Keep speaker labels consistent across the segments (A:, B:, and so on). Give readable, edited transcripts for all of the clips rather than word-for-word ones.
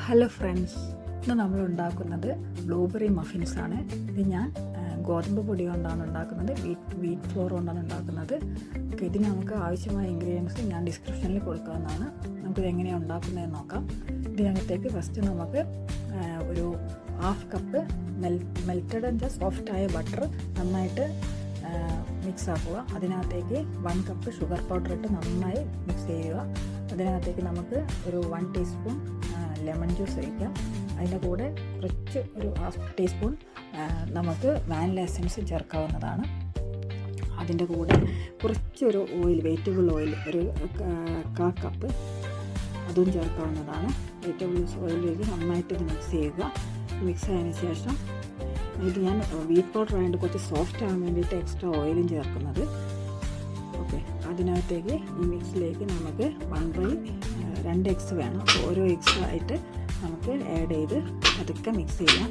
A: Hello friends, ഇന്ന് നമ്മൾ ഉണ്ടാക്കുന്നത് ബ്ലൂബെറി മഫിൻസാണ്. ഇത് ഞാൻ ഗോതമ്പ് പൊടി കൊണ്ടാണ് ഉണ്ടാക്കുന്നത്, വീറ്റ് ഫ്ലോർ കൊണ്ടാണ് ഉണ്ടാക്കുന്നത്. ഇതിന് നമുക്ക് ആവശ്യമായ ഇൻഗ്രീഡിയൻസ് ഞാൻ ഡിസ്ക്രിപ്ഷനിൽ കൊടുക്കാവുന്നതാണ്. നമുക്കിത് എങ്ങനെയാണ് ഉണ്ടാക്കുന്നതെന്ന് നോക്കാം. ഇതിനകത്തേക്ക് ഫസ്റ്റ് നമുക്ക് ഒരു 1/2 കപ്പ് മെൽറ്റഡ് ആൻഡ് സോഫ്റ്റായ ബട്ടർ നന്നായിട്ട് മിക്സ് ആക്കുക. അതിനകത്തേക്ക് 1 കപ്പ് ഷുഗർ പൗഡർ ഇട്ട് നന്നായി മിക്സ് ചെയ്യുക. അതിനകത്തേക്ക് നമുക്ക് ഒരു 1 ടീസ്പൂൺ ലെമൺ ജ്യൂസ് ഒഴിക്കാം. അതിൻ്റെ കൂടെ കുറച്ച് ഒരു 1/2 ടീസ്പൂൺ നമുക്ക് വാനില എസൻസ് ചേർക്കാവുന്നതാണ്. അതിൻ്റെ കൂടെ കുറച്ചൊരു ഓയിൽ, വെജിറ്റബിൾ ഓയിൽ ഒരു 1/4 കപ്പ് അതും ചേർക്കാവുന്നതാണ്. വെജിറ്റബിൾ ഓയിൽ നന്നായിട്ട് ഇത് മിക്സ് ചെയ്യുക. മിക്സ് ആയതിനു ശേഷം ഇത് ഞാൻ വീറ്റ് പൗഡർ ആയതുകൊണ്ട് കുറച്ച് സോഫ്റ്റ് ആകാൻ വേണ്ടിയിട്ട് എക്സ്ട്രാ ഓയിലും ചേർക്കുന്നത്. ഓക്കെ, അതിനകത്തേക്ക് ഈ മിക്സിലേക്ക് നമുക്ക് 2 എഗ്സ് വേണം. ഓരോ എഗ്സ് ആയിട്ട് നമുക്ക് ആഡ് ചെയ്ത് അതൊക്കെ മിക്സ് ചെയ്യാം.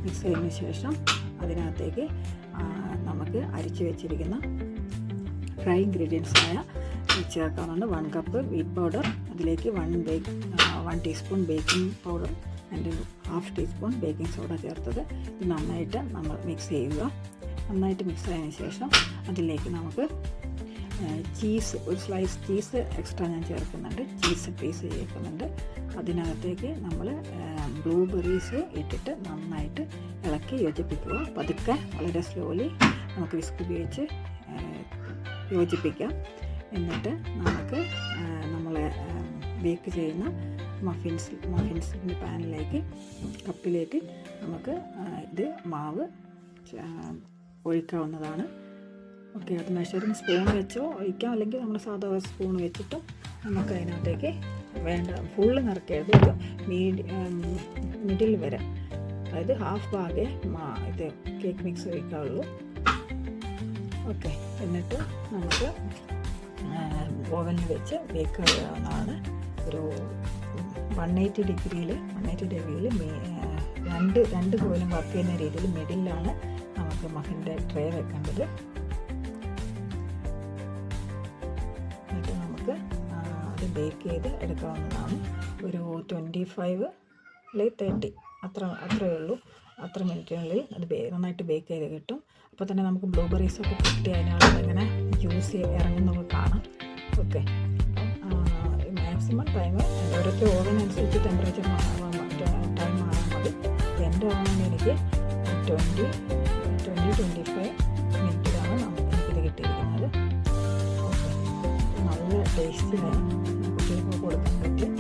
A: മിക്സ് ചെയ്തതിന് ശേഷം അതിനകത്തേക്ക് നമുക്ക് അരിച്ച് വെച്ചിരിക്കുന്ന ഡ്രൈ ഇൻഗ്രീഡിയൻസായ ചേർക്കാവുന്നുണ്ട്. 1 കപ്പ് വീറ്റ് പൗഡർ, അതിലേക്ക് 1 teaspoon baking powder and 1/2 teaspoon baking soda ചേർത്തത്. ഇത് നന്നായിട്ട് നമ്മൾ മിക്സ് ചെയ്യുക. നന്നായിട്ട് മിക്സ് ആയതിനു ശേഷം അതിലേക്ക് നമുക്ക് ചീസ്, ഒരു സ്ലൈസ് ചീസ് എക്സ്ട്രാ ഞാൻ ചേർക്കുന്നുണ്ട്, ചീസ് പീസ് ചേർക്കുന്നുണ്ട്. അതിനകത്തേക്ക് നമ്മൾ ബ്ലൂബെറീസ് ഇട്ടിട്ട് നന്നായിട്ട് ഇളക്കി യോജിപ്പിക്കുക. പതുക്കെ വളരെ സ്ലോലി നമുക്ക് വിസ്ക് ഉപയോഗിച്ച് യോജിപ്പിക്കാം. എന്നിട്ട് നമ്മളെ ബേക്ക് ചെയ്യുന്ന മഫിൻസിൻ്റെ പാനിലേക്ക്, കപ്പിലേക്ക് നമുക്ക് ഇത് മാവ് ഒഴിക്കാവുന്നതാണ്. ഓക്കെ, അത് മെഷറിങ് സ്പൂൺ വെച്ചോ ഒഴിക്കാം, അല്ലെങ്കിൽ നമ്മൾ സാധാരണ സ്പൂൺ വെച്ചിട്ടും നമുക്ക് അതിനകത്തേക്ക് വേണ്ട ഫുള്ള് നിറയ്ക്കരുത്, ഒരു മിഡിൽ വരെ, അതായത് 1/2 ഭാഗേ ഇത് കേക്ക് മിക്സ് ഒഴിക്കാവുള്ളൂ. ഓക്കെ, എന്നിട്ട് നമുക്ക് ഓവനിൽ വെച്ച് ബേക്ക് ചെയ്യാവുന്നതാണ്. ഒരു 180 ഡിഗ്രിയിൽ രണ്ട് കോയിലും വർക്ക് ചെയ്യുന്ന രീതിയിൽ മിഡിലാണ് നമുക്ക് മഫിൻ്റെ ട്രേ വെക്കേണ്ടത്. എന്നിട്ട് നമുക്ക് അത് ബേക്ക് ചെയ്ത് എടുക്കാവുന്നതാണ്. ഒരു 25-30 അത്രയേ ഉള്ളൂ. അത്ര മിനിറ്റിനുള്ളിൽ അത് നന്നായിട്ട് ബേക്ക് ചെയ്ത് കിട്ടും. അപ്പോൾ തന്നെ നമുക്ക് ബ്ലൂബെറീസൊക്കെ കിട്ടി അതിനകത്ത് ജ്യൂസ് ഇറങ്ങുന്നതൊക്കെ കാണാം. ഓക്കെ, അപ്പം മാക്സിമം ടൈം ഓരോരുത്തർ ഓവൻ അനുസരിച്ച് ടെമ്പറേച്ചർ ടൈം മാറാൻ മതി. എൻ്റെ ഓവൻ എനിക്ക് 20-25 മിനിറ്റിലാണ് എനിക്കിത് കിട്ടിയിരിക്കുന്നത്. ഓക്കെ, നല്ല ടേസ്റ്റിലാണ് കുട്ടികൾക്ക് കൊടുക്കാൻ പറ്റും.